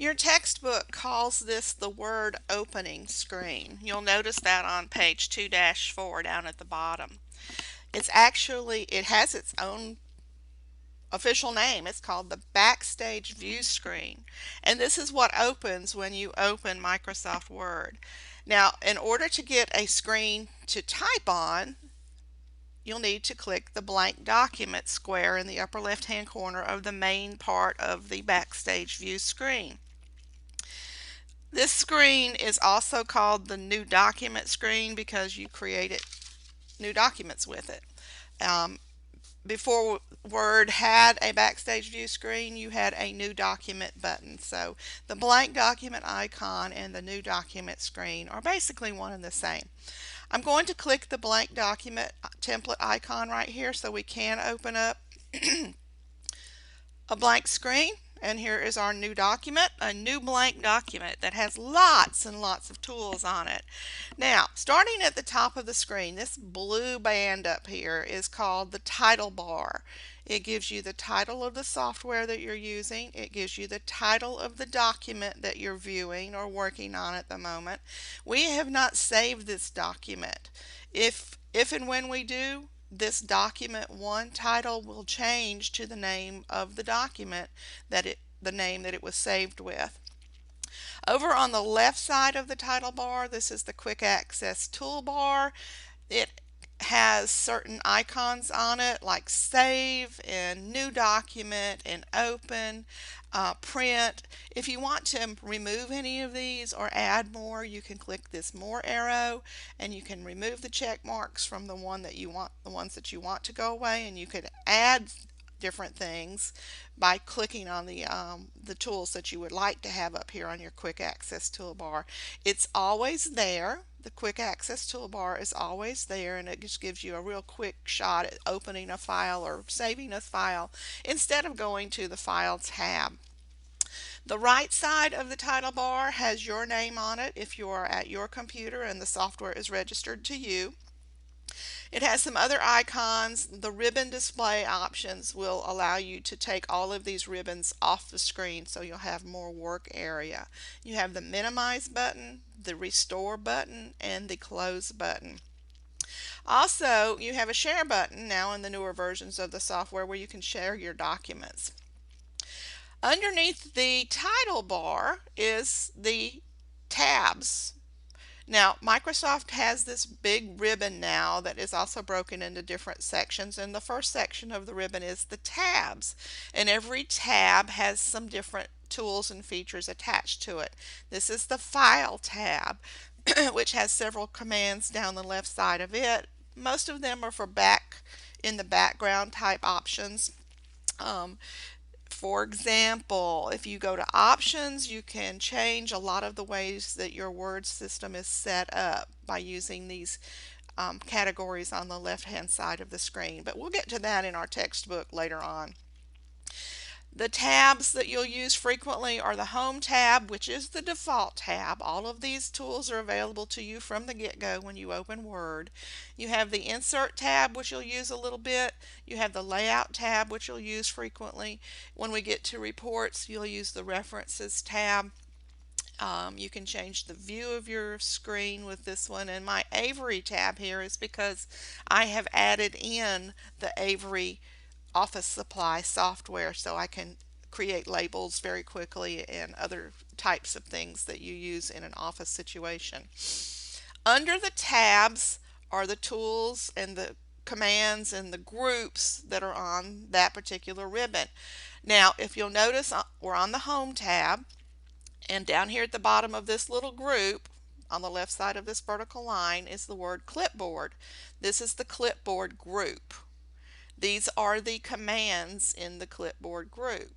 Your textbook calls this the word opening screen. You'll notice that on page 2-4 down at the bottom. It has its own official name. It's called the Backstage View Screen. And this is what opens when you open Microsoft Word. Now, in order to get a screen to type on, you'll need to click the blank document square in the upper left hand corner of the main part of the Backstage View screen. This screen is also called the new document screen because you created new documents with it. Um, Before Word had a Backstage View screen, you had a new document button. So the blank document icon and the new document screen are basically one and the same. I'm going to click the blank document template icon right here so we can open up a blank screen. And here is our new document, a new blank document that has lots and lots of tools on it. Now, starting at the top of the screen, this blue band up here is called the title bar. It gives you the title of the software that you're using. It gives you the title of the document that you're viewing or working on at the moment. We have not saved this document. If and when we do, this document 1 title will change to the name of the document the name that it was saved with. Over on the left side of the title bar, this is the quick access toolbar. It has certain icons on it like save and new document and open, print. If you want to remove any of these or add more, you can click this more arrow and you can remove the check marks from the ones that you want to go away, and you could add different things by clicking on the tools that you would like to have up here on your quick access toolbar. It's always there. The quick access toolbar is always there, and it just gives you a real quick shot at opening a file or saving a file instead of going to the File tab. The right side of the title bar has your name on it if you are at your computer and the software is registered to you. It has some other icons. The ribbon display options will allow you to take all of these ribbons off the screen so you'll have more work area. You have the minimize button, the restore button, and the close button. Also, you have a share button now in the newer versions of the software where you can share your documents. Underneath the title bar is the tabs. Now, Microsoft has this big ribbon now that is also broken into different sections, and the first section of the ribbon is the tabs, and every tab has some different tools and features attached to it. This is the File tab, which has several commands down the left side of it. Most of them are for in the background type options. For example, if you go to options, you can change a lot of the ways that your word system is set up by using these categories on the left hand side of the screen. But we'll get to that in our textbook later on. The tabs that you'll use frequently are the Home tab, which is the default tab. All of these tools are available to you from the get-go when you open Word. You have the Insert tab, which you'll use a little bit. You have the Layout tab, which you'll use frequently. When we get to Reports, you'll use the References tab. You can change the view of your screen with this one, and my Avery tab here is because I have added in the Avery office supply software so I can create labels very quickly and other types of things that you use in an office situation. Under the tabs are the tools and the commands and the groups that are on that particular ribbon. Now, if you'll notice, we're on the Home tab, and down here at the bottom of this little group on the left side of this vertical line is the word clipboard. This is the clipboard group. These are the commands in the clipboard group.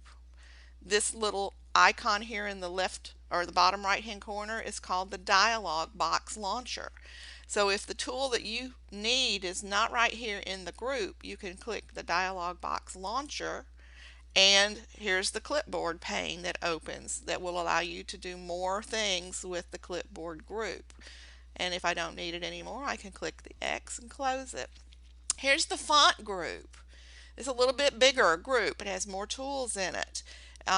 This little icon here in the left or the bottom right hand corner is called the dialog box launcher. So if the tool that you need is not right here in the group, you can click the dialog box launcher, and here's the clipboard pane that opens that will allow you to do more things with the clipboard group. And if I don't need it anymore, I can click the X and close it. Here's the font group. It's a little bit bigger group. It has more tools in it.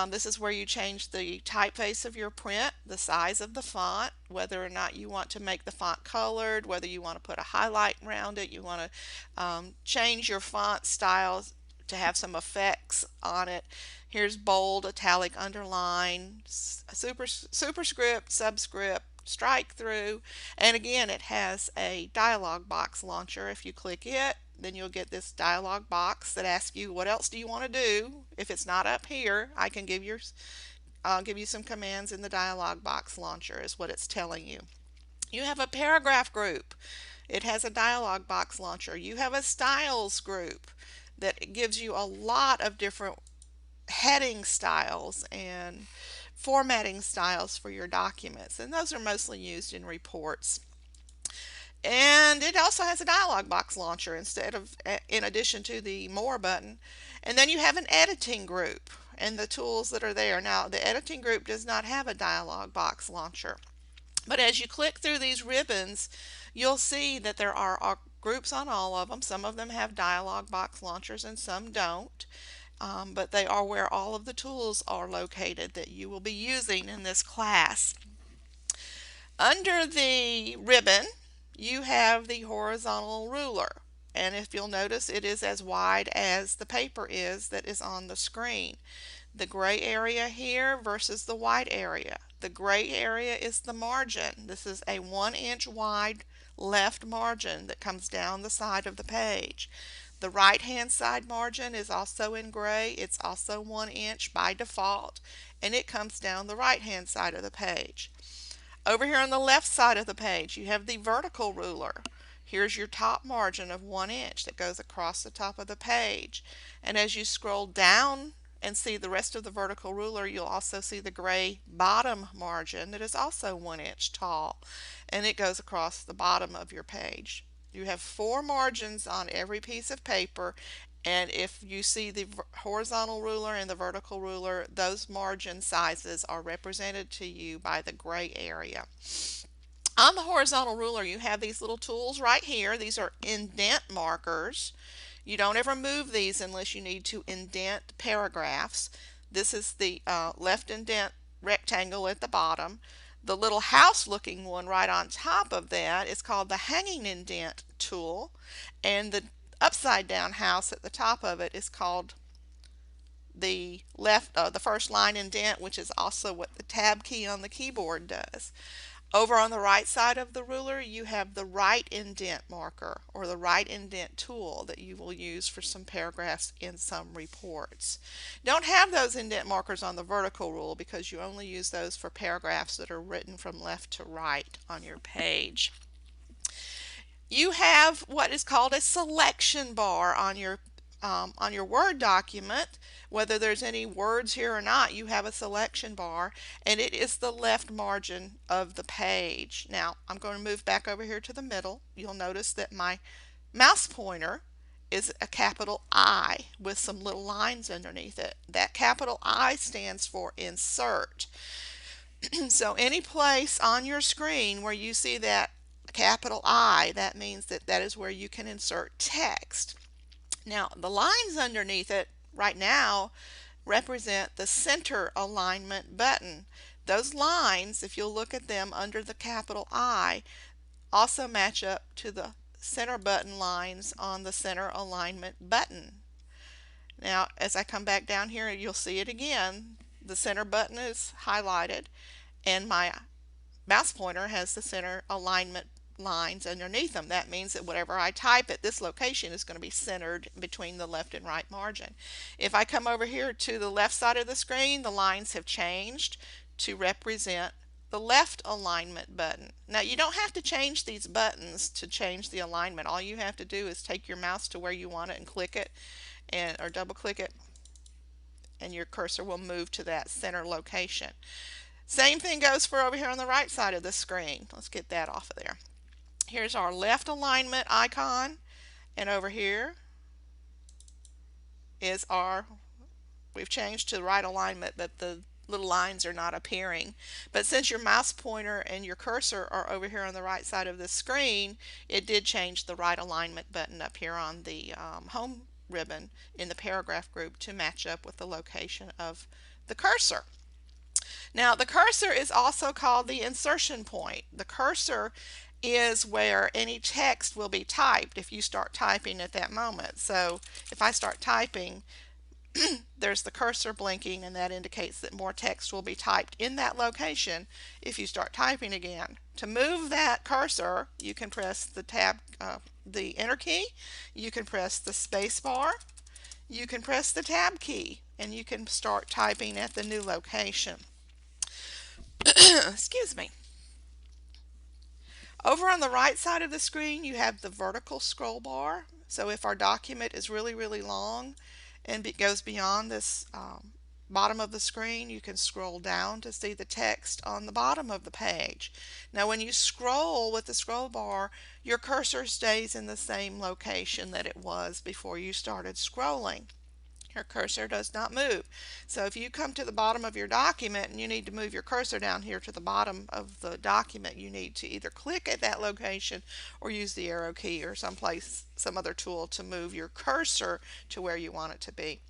This is where you change the typeface of your print, the size of the font, whether or not you want to make the font colored, whether you want to put a highlight around it, you want to change your font styles to have some effects on it. Here's bold, italic, underline, superscript, subscript, strike through, and again it has a dialog box launcher. If you click it, then you'll get this dialog box that asks you what else do you want to do. If it's not up here, I can give you some commands in the dialog box launcher is what it's telling you. You have a paragraph group. It has a dialog box launcher. You have a styles group that gives you a lot of different heading styles and formatting styles for your documents, and those are mostly used in reports. And it also has a dialog box launcher in addition to the more button. And then you have an editing group and the tools that are there. Now the editing group does not have a dialog box launcher, but as you click through these ribbons, you'll see that there are groups on all of them. Some of them have dialog box launchers and some don't. But they are where all of the tools are located that you will be using in this class. Under the ribbon, you have the horizontal ruler. And if you'll notice, it is as wide as the paper is that is on the screen. The gray area here versus the white area. The gray area is the margin. This is a 1-inch wide left margin that comes down the side of the page. The right hand side margin is also in gray. It's also 1 inch by default, and it comes down the right hand side of the page. Over here on the left side of the page, you have the vertical ruler. Here's your top margin of 1 inch that goes across the top of the page. And as you scroll down and see the rest of the vertical ruler, you'll also see the gray bottom margin that is also 1 inch tall, and it goes across the bottom of your page. You have 4 margins on every piece of paper, and if you see the horizontal ruler and the vertical ruler, those margin sizes are represented to you by the gray area. On the horizontal ruler, you have these little tools right here. These are indent markers. You don't ever move these unless you need to indent paragraphs. This is the left indent rectangle at the bottom. The little house looking one right on top of that is called the hanging indent tool, and the upside down house at the top of it is called the first line indent, which is also what the tab key on the keyboard does. Over on the right side of the ruler, you have the right indent marker or the right indent tool that you will use for some paragraphs in some reports. Don't have those indent markers on the vertical rule because you only use those for paragraphs that are written from left to right on your page. You have what is called a selection bar on your Word document. Whether there's any words here or not, you have a selection bar, and it is the left margin of the page. Now, I'm going to move back over here to the middle. You'll notice that my mouse pointer is a capital I with some little lines underneath it. That capital I stands for insert. So any place on your screen where you see that capital I, that means that is where you can insert text. Now, the lines underneath it right now represent the center alignment button. Those lines, if you'll look at them under the capital I, also match up to the center button lines on the center alignment button. Now, as I come back down here, you'll see it again. The center button is highlighted, and my mouse pointer has the center alignment lines underneath them. That means that whatever I type at this location is going to be centered between the left and right margin. If I come over here to the left side of the screen, the lines have changed to represent the left alignment button. Now, you don't have to change these buttons to change the alignment. All you have to do is take your mouse to where you want it and click it, or double click it, and your cursor will move to that center location. Same thing goes for over here on the right side of the screen. Let's get that off of there. Here's our left alignment icon, and over here is we've changed to the right alignment, but the little lines are not appearing. But since your mouse pointer and your cursor are over here on the right side of the screen, it did change the right alignment button up here on the home ribbon in the paragraph group to match up with the location of the cursor. Now, the cursor is also called the insertion point. The cursor is where any text will be typed if you start typing at that moment. So if I start typing, there's the cursor blinking, and that indicates that more text will be typed in that location if you start typing again. To move that cursor, you can press the enter key, you can press the space bar, you can press the tab key, and you can start typing at the new location. Excuse me. Over on the right side of the screen, you have the vertical scroll bar. So if our document is really, really long and it goes beyond this bottom of the screen, you can scroll down to see the text on the bottom of the page. Now, when you scroll with the scroll bar, your cursor stays in the same location that it was before you started scrolling. Your cursor does not move. So if you come to the bottom of your document and you need to move your cursor down here to the bottom of the document, you need to either click at that location or use the arrow key or some other tool to move your cursor to where you want it to be.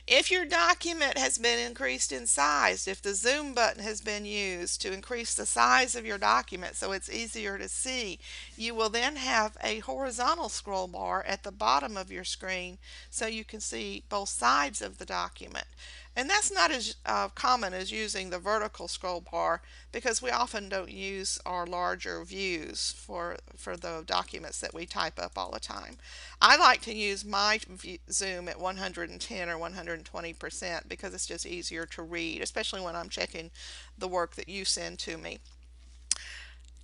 If your document has been increased in size, if the zoom button has been used to increase the size of your document so it's easier to see, you will then have a horizontal scroll bar at the bottom of your screen so you can see both sides of the document. And that's not as common as using the vertical scroll bar because we often don't use our larger views for the documents that we type up all the time. I like to use my zoom at 110 or 120% because it's just easier to read, especially when I'm checking the work that you send to me.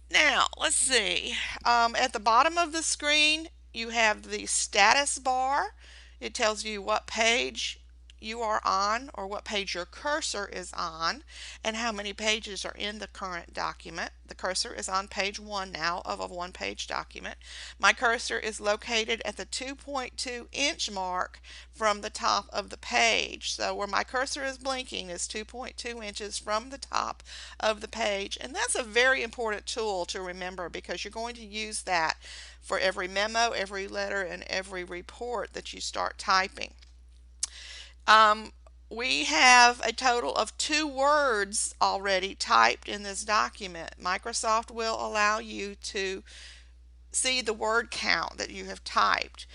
Now, let's see. At the bottom of the screen, you have the status bar. It tells you what page you are on or what page your cursor is on and how many pages are in the current document. The cursor is on page 1 now of a one-page document. My cursor is located at the 2.2 inch mark from the top of the page. So where my cursor is blinking is 2.2 inches from the top of the page, and that's a very important tool to remember because you're going to use that for every memo, every letter, and every report that you start typing. We have a total of 2 words already typed in this document. Microsoft will allow you to see the word count that you have typed.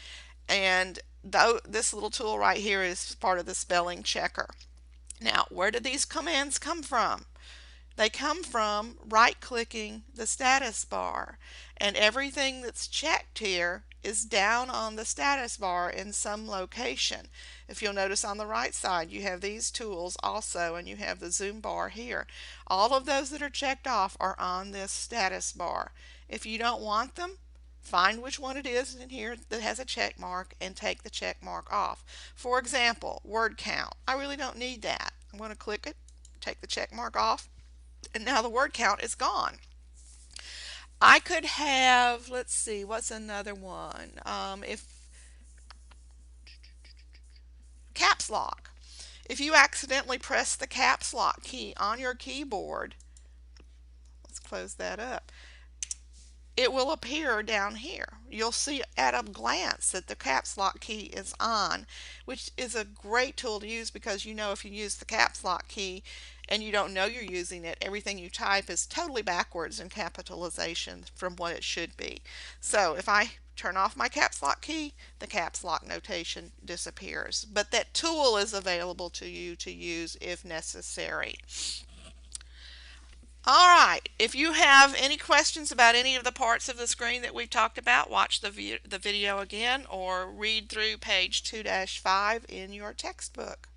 And this little tool right here is part of the spelling checker. Now, where do these commands come from? They come from right-clicking the status bar, and everything that's checked here is down on the status bar in some location. If you'll notice on the right side, you have these tools also, and you have the zoom bar here. All of those that are checked off are on this status bar. If you don't want them, find which one it is in here that has a check mark and take the check mark off. For example, word count. I really don't need that. I'm going to click it, take the check mark off, and now the word count is gone. I could have, let's see, what's another one? If caps lock. If you accidentally press the caps lock key on your keyboard, let's close that up, it will appear down here. You'll see at a glance that the caps lock key is on, which is a great tool to use because you know if you use the caps lock key and you don't know you're using it, everything you type is totally backwards in capitalization from what it should be. So if I turn off my caps lock key, the caps lock notation disappears. But that tool is available to you to use if necessary. All right, if you have any questions about any of the parts of the screen that we've talked about, watch the video again or read through page 2-5 in your textbook.